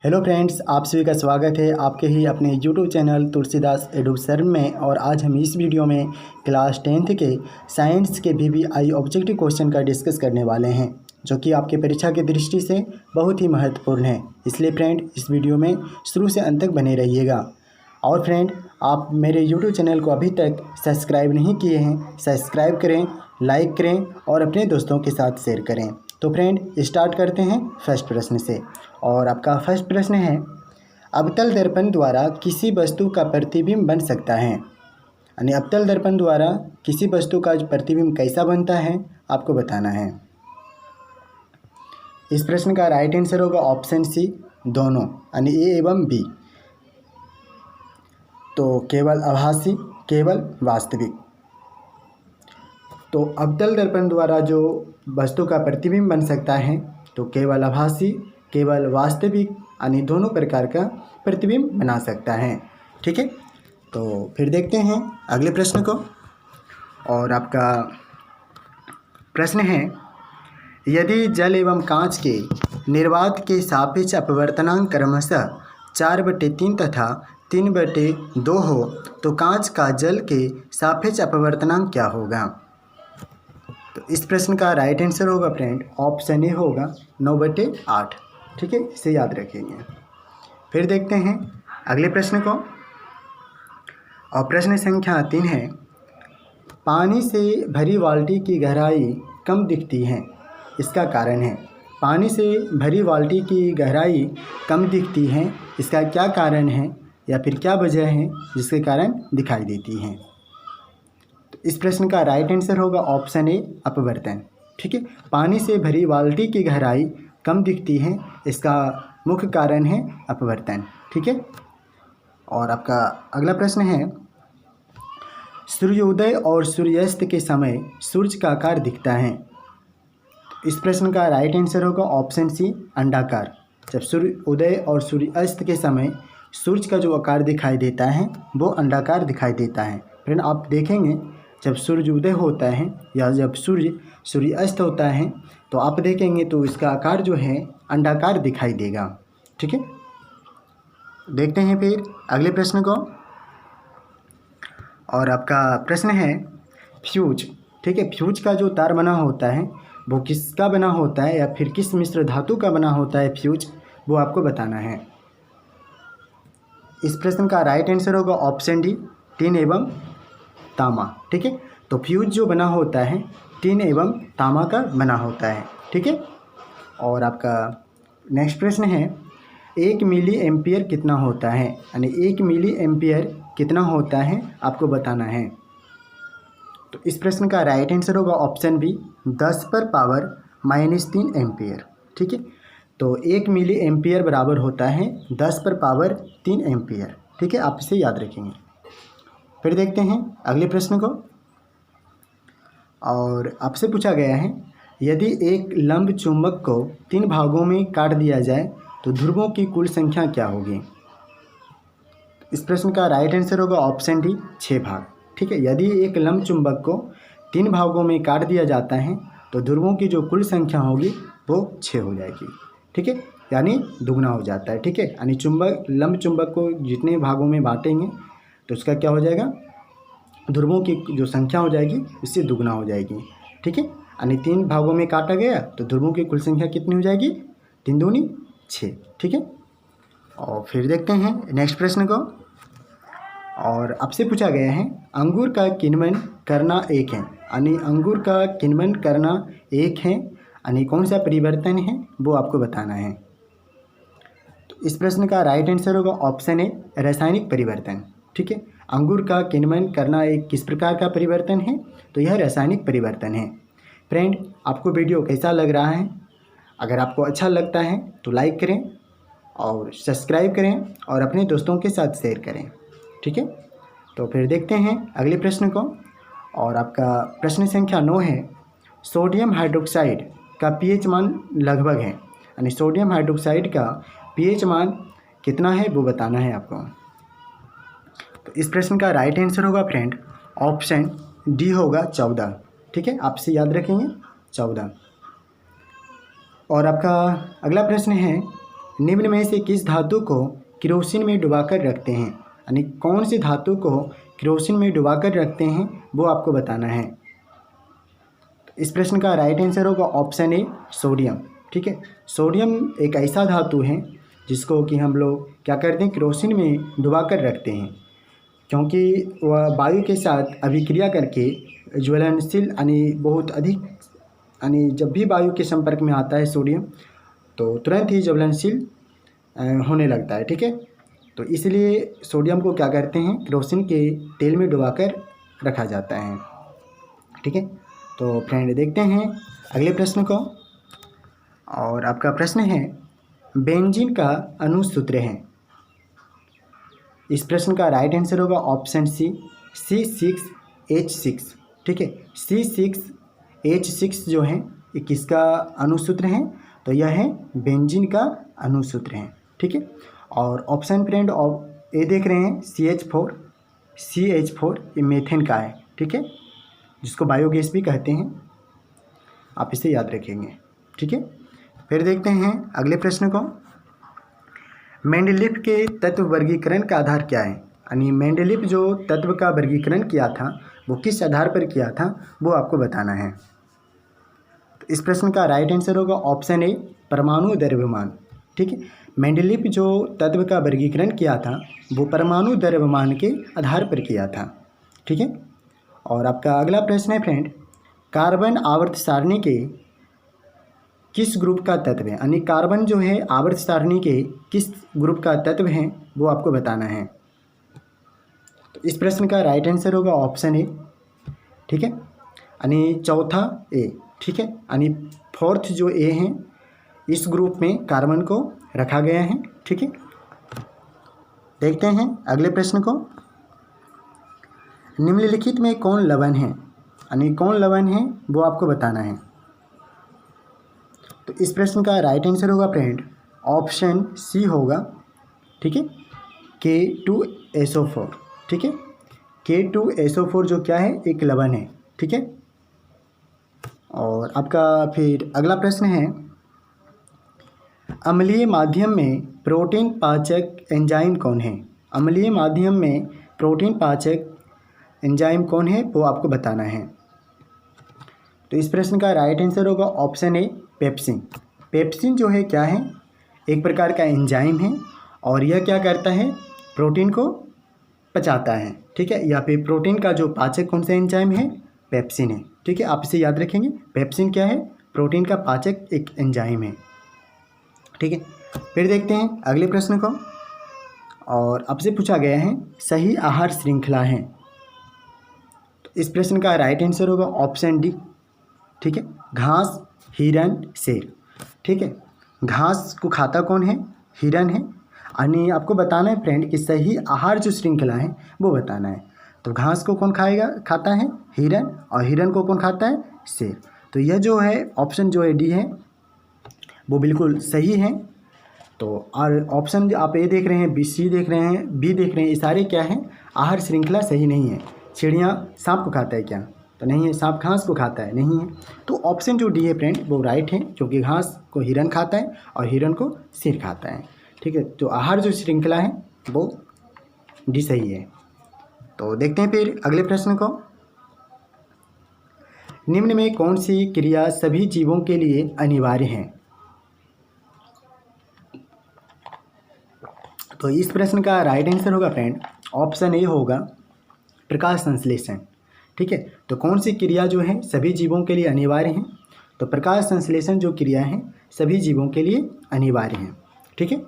Hello friends, आप सभी का स्वागत है आपके ही अपने यूट्यूब चैनल तुलसीदास एडुसर में। और आज हम इस वीडियो में क्लास 10th के साइंस के VBI ऑब्जेक्टिव क्वेश्चन का डिस्कस करने वाले हैं, जो कि आपके परीक्षा की दृष्टि से बहुत ही महत्वपूर्ण है। इसलिए फ्रेंड, इस वीडियो में शुरू से अंत तक बने रहिएगा। और फ्रेंड, आप मेरे यूट्यूब चैनल को अभी तक सब्सक्राइब नहीं किए हैं, सब्सक्राइब करें, लाइक करें और अपने दोस्तों के साथ शेयर करें। तो फ्रेंड, स्टार्ट करते हैं फर्स्ट प्रश्न से। और आपका फर्स्ट प्रश्न है, अवतल दर्पण द्वारा किसी वस्तु का प्रतिबिंब बन सकता है। यानी अवतल दर्पण द्वारा किसी वस्तु का प्रतिबिंब कैसा बनता है, आपको बताना है। इस प्रश्न का राइट आंसर होगा ऑप्शन सी, दोनों, यानी ए एवं बी। तो केवल आभासी, केवल वास्तविक। तो अवतल दर्पण द्वारा जो वस्तु का प्रतिबिंब बन सकता है, तो केवल आभासी, केवल वास्तविक, यानी दोनों प्रकार का प्रतिबिंब बना सकता है। ठीक है, तो फिर देखते हैं अगले प्रश्न को। और आपका प्रश्न है, यदि जल एवं कांच के निर्वात के सापेक्ष अपवर्तनांक क्रमशः 4/3 तथा 3/2 हो, तो कांच का जल के सापेक्ष अपवर्तनांक क्या होगा। तो इस प्रश्न का राइट आंसर होगा फ्रेंड ऑप्शन ए होगा 9/8। ठीक है, इसे याद रखेंगे। फिर देखते हैं अगले प्रश्न को। और प्रश्न संख्या 3 है, पानी से भरी बाल्टी की गहराई कम दिखती है, इसका कारण है। पानी से भरी बाल्टी की गहराई कम दिखती है, इसका क्या कारण है या फिर क्या वजह है जिसके कारण दिखाई देती है। तो इस प्रश्न का राइट आंसर होगा ऑप्शन ए, अपवर्तन। ठीक है, पानी से भरी बाल्टी की गहराई कम दिखती है, इसका मुख्य कारण है अपवर्तन। ठीक है, और आपका अगला प्रश्न है, सूर्योदय और सूर्यास्त के समय सूर्य का आकार दिखता है। इस प्रश्न का राइट आंसर होगा ऑप्शन सी, अंडाकार। जब सूर्योदय और सूर्यास्त के समय सूर्य का जो आकार दिखाई देता है वो अंडाकार दिखाई देता है। फ्रेंड, आप देखेंगे जब सूर्योदय होता है या जब सूर्यास्त होता है तो आप देखेंगे तो इसका आकार जो है अंडाकार दिखाई देगा। ठीक है, देखते हैं फिर अगले प्रश्न को। और आपका प्रश्न है, फ्यूज। ठीक है, फ्यूज का जो तार बना होता है वो किसका बना होता है या फिर किस मिश्र धातु का बना होता है फ्यूज, वो आपको बताना है। इस प्रश्न का राइट आंसर होगा ऑप्शन डी, टिन एवं तांबा। ठीक है, तो फ्यूज जो बना होता है टिन एवं तांबा का बना होता है। ठीक है, और आपका नेक्स्ट प्रश्न है, 1 मिली एम्पियर कितना होता है। यानी 1 मिली एम्पियर कितना होता है आपको बताना है। तो इस प्रश्न का राइट आंसर होगा ऑप्शन बी, 10⁻³ एम्पियर। ठीक है, तो 1 मिली एम्पियर बराबर होता है 10⁻³ एम्पियर। ठीक है, आप इसे याद रखेंगे। फिर देखते हैं अगले प्रश्न को। और आपसे पूछा गया है, यदि एक लंब चुंबक को 3 भागों में काट दिया जाए तो ध्रुवों की कुल संख्या क्या होगी। इस प्रश्न का राइट आंसर होगा ऑप्शन डी, 6 भाग। ठीक है, यदि एक लंब चुंबक को 3 भागों में काट दिया जाता है तो ध्रुवों की जो कुल संख्या होगी वो 6 हो जाएगी। ठीक है, यानी दुगना हो जाता है। ठीक है, यानी लंब चुंबक को जितने भागों में बांटेंगे तो उसका क्या हो जाएगा, ध्रुवों की जो संख्या हो जाएगी इससे दुगना हो जाएगी। ठीक है, यानी 3 भागों में काटा गया तो ध्रुवों की कुल संख्या कितनी हो जाएगी, 3 दूनी 6। ठीक है, और फिर देखते हैं नेक्स्ट प्रश्न को। और आपसे पूछा गया है, अंगूर का किण्वन करना एक है। यानी अंगूर का किण्वन करना एक है, यानी कौन सा परिवर्तन है वो आपको बताना है। तो इस प्रश्न का राइट आंसर होगा ऑप्शन ए, रासायनिक परिवर्तन। ठीक है, अंगूर का किण्वन करना एक किस प्रकार का परिवर्तन है, तो यह रासायनिक परिवर्तन है। फ्रेंड, आपको वीडियो कैसा लग रहा है। अगर आपको अच्छा लगता है तो लाइक करें और सब्सक्राइब करें और अपने दोस्तों के साथ शेयर करें। ठीक है, तो फिर देखते हैं अगले प्रश्न को। और आपका प्रश्न संख्या 9 है, सोडियम हाइड्रोक्साइड का pH मान लगभग है। यानी सोडियम हाइड्रोक्साइड का pH मान कितना है वो बताना है आपको। तो इस प्रश्न का राइट आंसर होगा फ्रेंड ऑप्शन डी होगा 14। ठीक है, आपसे याद रखेंगे 14। और आपका अगला प्रश्न है, निम्न में से किस धातु को केरोसिन में डुबाकर रखते हैं, यानी कौन सी धातु को केरोसिन में डुबाकर रखते हैं वो आपको बताना है। इस प्रश्न का राइट आंसर होगा ऑप्शन ए सोडियम। ठीक है, सोडियम एक ऐसा धातु है जिसको कि हम लोग क्या करते हैं, केरोसिन में डुबाकर रखते हैं, क्योंकि वह वायु के साथ अभिक्रिया करके ज्वलनशील यानी बहुत अधिक, यानी जब भी वायु के संपर्क में आता है सोडियम तो तुरंत ही ज्वलनशील होने लगता है। ठीक है, तो इसलिए सोडियम को क्या करते हैं, केरोसिन के तेल में डुबाकर रखा जाता है। ठीक है, तो फ्रेंड देखते हैं अगले प्रश्न को, और आपका प्रश्न है बेंजीन का अनुसूत्र है। इस प्रश्न का राइट आंसर होगा ऑप्शन सी C6H6। ठीक है, C6H6 जो है ये किसका अनुसूत्र है, तो यह है बेंजीन का अनुसूत्र है। ठीक है, और ऑप्शन फ्रेंड ए देख रहे हैं CH4 ये मीथेन का है। ठीक है, जिसको बायोगैस भी कहते हैं, आप इसे याद रखेंगे। ठीक है, फिर देखते हैं अगले प्रश्न को। मेंडलीफ के तत्व वर्गीकरण का आधार क्या है, यानी मेंडलीफ जो तत्व का वर्गीकरण किया था वो किस आधार पर किया था वो आपको बताना है। तो इस प्रश्न का राइट आंसर होगा ऑप्शन ए परमाणु द्रव्यमान। ठीक है, मेंडलीफ जो तत्व का वर्गीकरण किया था वो परमाणु द्रव्यमान के आधार पर किया था। ठीक है, और आपका अगला प्रश्न है फ्रेंड, कार्बन आवर्त सारणी के किस ग्रुप का तत्व है, यानी कार्बन जो है आवर्त सारणी के किस ग्रुप का तत्व है वो आपको बताना है। तो इस प्रश्न का राइट आंसर होगा ऑप्शन ए। ठीक है, यानी चौथा ए। ठीक है, यानी फोर्थ जो ए है इस ग्रुप में कार्बन को रखा गया है। ठीक है, देखते हैं अगले प्रश्न को। निम्नलिखित में कौन लवण है, यानी कौन लवण है वो आपको बताना है। तो इस प्रश्न का राइट आंसर होगा फ्रेंड ऑप्शन सी होगा। ठीक है, K2SO4। ठीक है, K2SO4 जो क्या है, एक लवण है। ठीक है, और आपका फिर अगला प्रश्न है, अम्लीय माध्यम में प्रोटीन पाचक एंजाइम कौन है। अम्लीय माध्यम में प्रोटीन पाचक एंजाइम कौन है वो आपको बताना है। तो इस प्रश्न का राइट आंसर होगा ऑप्शन ए पेप्सिन। पेप्सिन जो है क्या है, एक प्रकार का एंजाइम है, और यह क्या करता है, प्रोटीन को पचाता है। ठीक है, या फिर प्रोटीन का जो पाचक कौन सा एंजाइम है, पेप्सिन है। ठीक है, आप इसे याद रखेंगे, पेप्सिन क्या है, प्रोटीन का पाचक एक एंजाइम है। ठीक है, फिर देखते हैं अगले प्रश्न को, और आपसे पूछा गया है सही आहार श्रृंखला है। तो इस प्रश्न का राइट आंसर होगा ऑप्शन डी। ठीक है, घास, हिरन, शेर। ठीक है, घास को खाता कौन है, हिरन है, यानी आपको बताना है फ्रेंड कि सही आहार जो श्रृंखला है वो बताना है। तो घास को कौन खाता है, हिरन, और हिरन को कौन खाता है, शेर। तो यह जो है ऑप्शन जो है डी है वो बिल्कुल सही है। तो और ऑप्शन आप ए देख रहे हैं, बी सी देख रहे हैं, बी देख रहे हैं, ये सारे क्या हैं, आहार श्रृंखला सही नहीं है। चिड़िया सांप को खाता है क्या, तो नहीं है। सांप घास को खाता है, नहीं है। तो ऑप्शन जो डी है फ्रेंड वो राइट है, क्योंकि घास को हिरन खाता है और हिरन को शेर खाता है। ठीक है, तो आहार जो श्रृंखला है वो डी सही है। तो देखते हैं फिर अगले प्रश्न को। निम्न में कौन सी क्रिया सभी जीवों के लिए अनिवार्य है। तो इस प्रश्न का राइट आंसर होगा फ्रेंड ऑप्शन ए होगा प्रकाश संश्लेषण। ठीक है, तो कौन सी क्रिया जो है सभी जीवों के लिए अनिवार्य है, तो प्रकाश संश्लेषण जो क्रिया है सभी जीवों के लिए अनिवार्य है। ठीक है,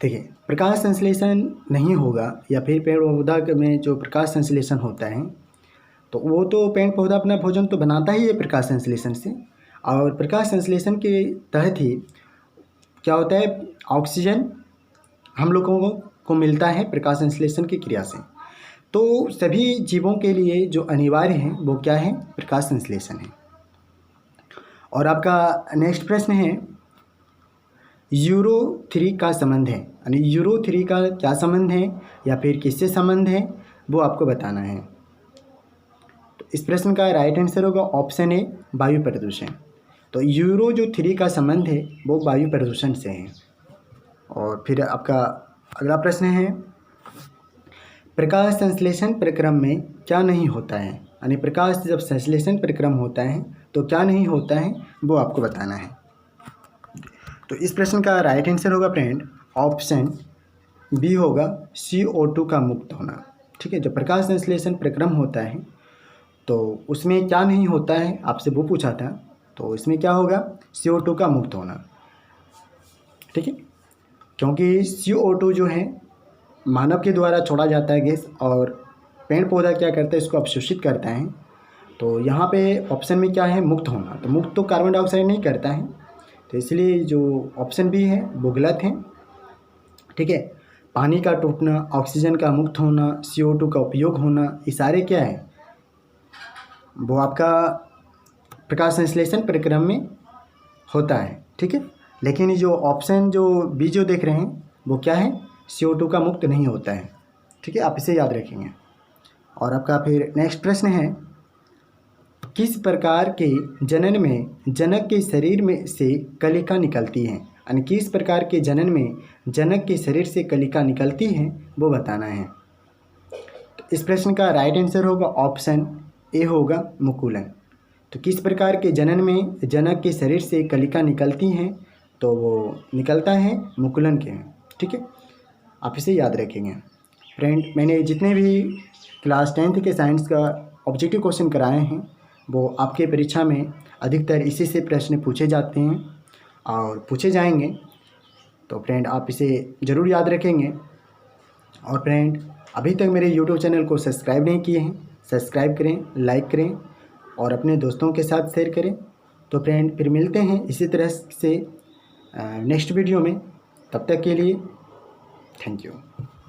देखिए प्रकाश संश्लेषण नहीं होगा या फिर पेड़ पौधा में जो प्रकाश संश्लेषण होता है तो वो तो पेड़ पौधा अपना भोजन तो बनाता ही है प्रकाश संश्लेषण से, और प्रकाश संश्लेषण के तहत ही क्या होता है, ऑक्सीजन हम लोगों को मिलता है प्रकाश संश्लेषण की क्रिया से। तो सभी जीवों के लिए जो अनिवार्य है वो क्या है, प्रकाश संश्लेषण है। और आपका नेक्स्ट प्रश्न है यूरो 3 का संबंध है, यानी यूरो 3 का क्या संबंध है या फिर किससे संबंध है वो आपको बताना है। तो इस प्रश्न का राइट आंसर होगा ऑप्शन ए वायु प्रदूषण। तो यूरो जो 3 का संबंध है वो वायु प्रदूषण से है। और फिर आपका अगला प्रश्न है, प्रकाश संश्लेषण प्रक्रम में क्या नहीं होता है, यानी प्रकाश जब संश्लेषण प्रक्रम होता है तो क्या नहीं होता है वो आपको बताना है। तो इस प्रश्न का राइट आंसर होगा फ्रेंड ऑप्शन बी होगा, CO2 का मुक्त होना। ठीक है, जब प्रकाश संश्लेषण प्रक्रम होता है तो उसमें क्या नहीं होता है, आपसे वो पूछा था, तो इसमें क्या होगा, CO2 का मुक्त होना। ठीक है, क्योंकि CO2 जो है मानव के द्वारा छोड़ा जाता है गैस, और पेड़ पौधा क्या करता है, इसको अवशोषित करता है। तो यहाँ पे ऑप्शन में क्या है, मुक्त होना, तो मुक्त तो कार्बन डाइऑक्साइड नहीं करता है, तो इसलिए जो ऑप्शन बी है वो गलत है। ठीक है, पानी का टूटना, ऑक्सीजन का मुक्त होना, CO2 का उपयोग होना, ये सारे क्या है, वो आपका प्रकाश संश्लेषण प्रक्रम में होता है। ठीक है, लेकिन ये जो ऑप्शन जो बी जो देख रहे हैं वो क्या है, CO2 का मुक्त नहीं होता है। ठीक है, आप इसे याद रखेंगे। और आपका फिर नेक्स्ट प्रश्न है, किस प्रकार के जनन में जनक के शरीर में से कलिका निकलती है, यानी किस प्रकार के जनन में जनक के शरीर से कलिका निकलती है वो बताना है। तो इस प्रश्न का राइट आंसर होगा ऑप्शन ए होगा, मुकुलन। तो किस प्रकार के जनन में जनक के शरीर से कलिका निकलती हैं, तो वो निकलता है मुकुलन के। ठीक है, आप इसे याद रखेंगे। फ्रेंड, मैंने जितने भी क्लास 10th के साइंस का ऑब्जेक्टिव क्वेश्चन कराए हैं वो आपके परीक्षा में अधिकतर इसी से प्रश्न पूछे जाते हैं और पूछे जाएंगे। तो फ्रेंड, आप इसे ज़रूर याद रखेंगे। और फ्रेंड, अभी तक मेरे YouTube चैनल को सब्सक्राइब नहीं किए हैं, सब्सक्राइब करें, लाइक करें और अपने दोस्तों के साथ शेयर करें। तो फ्रेंड, फिर मिलते हैं इसी तरह से नेक्स्ट वीडियो में। तब तक के लिए थैंक यू।